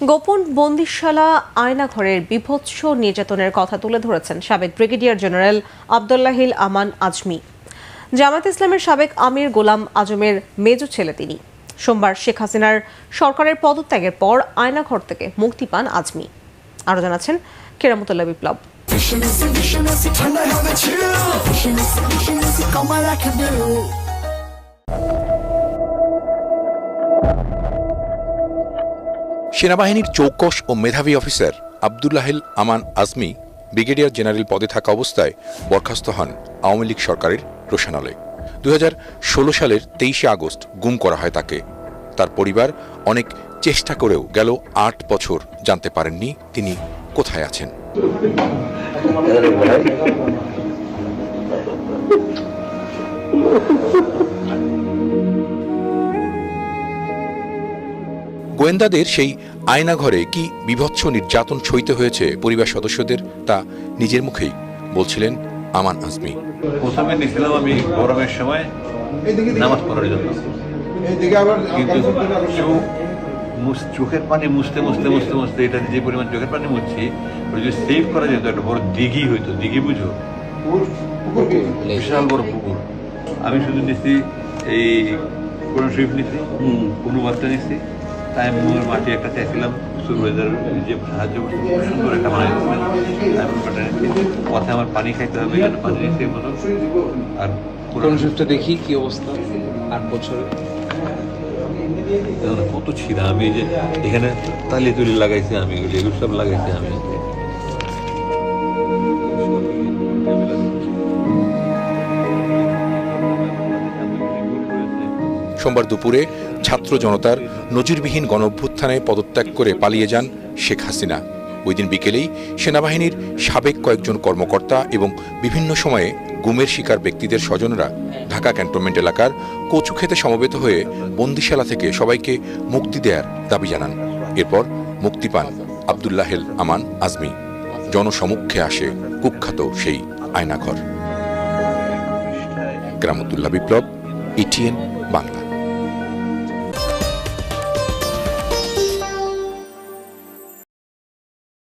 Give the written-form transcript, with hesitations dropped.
গোপন বন্দিশালা আয়নাঘরের বীভৎস নির্যাতনের কথা তুলে ধরেছেন সাবেক ব্রিগেডিয়ার জেনারেল আব্দুল্লাহিল আমান আজমি। জামায়াত ইসলামের সাবেক আমির গোলাম আজমের মেজ ছেলে তিনি। সোমবার শেখ হাসিনার সরকারের পদত্যাগের পর আয়নাঘর থেকে মুক্তি পান আজমি। আরও জানাচ্ছেন কেরামতুল্লাহ বিপ্লব। সেনাবাহিনীর চৌকস ও মেধাবী অফিসার আব্দুল্লাহিল আমান আজমি ব্রিগেডিয়ার জেনারেল পদে থাকা অবস্থায় বরখাস্ত হন আওয়ামী লীগ সরকারের রোশানলে। 2016 সালের 23শে আগস্ট গুম করা হয় তাকে। তার পরিবার অনেক চেষ্টা করেও গেল 8 বছর জানতে পারেননি তিনি কোথায় আছেন। গোয়েন্দাদের সেই আয়নাঘরে কি বীভৎস নির্যাতন সইতে হয়েছে পরিবার সদস্যদের তা নিজের মুখেই বলছিলেন আমান আজমি। প্রথমে নিয়েছিলাম আমি গরমের সময় নামাজ পড়ার জন্য, কিন্তু চোখের পানি মুছতে মুছতে মুছতে মুছতে এটা যে পরিমাণ চোখের পানি মুছছি ওটা যদি সেভ করা যেত একটা বড় দিঘি হইতো। দিঘি বুঝো, বিশাল বড় পুকুর। আমি শুধু নিচ্ছি এই কোরআন শরীফ নিচ্ছি, অনুবাদটা নিচ্ছি, তাই মাটি একটা চাইছিলাম, সুপারভাইজার যে সাহায্য করতে সুন্দর একটা বানাই পথে আমার পানি খাইতে হবে, পানি নিতে মতো। আর কোরআন শরীফটা দেখি কি অবস্থা 8 বছরে কত ছিঁড়া। আমি যে এখানে তালি তুলি লাগাইছি, আমি এগুলো সব লাগাইছি আমি। সোমবার দুপুরে ছাত্র জনতার নজিরবিহীন গণঅভ্যুত্থানে পদত্যাগ করে পালিয়ে যান শেখ হাসিনা। ওই দিন বিকেলেই সেনাবাহিনীর সাবেক কয়েকজন কর্মকর্তা এবং বিভিন্ন সময়ে গুমের শিকার ব্যক্তিদের স্বজনরা ঢাকা ক্যান্টনমেন্ট এলাকার কচুক্ষেতে সমবেত হয়ে বন্দিশালা থেকে সবাইকে মুক্তি দেওয়ার দাবি জানান। এরপর মুক্তি পান আব্দুল্লাহিল আমান আজমি। জনসমক্ষে আসে কুখ্যাত সেই আয়নাঘর। কেরামতুল্লাহ বিপ্লব, ETN বাংলা।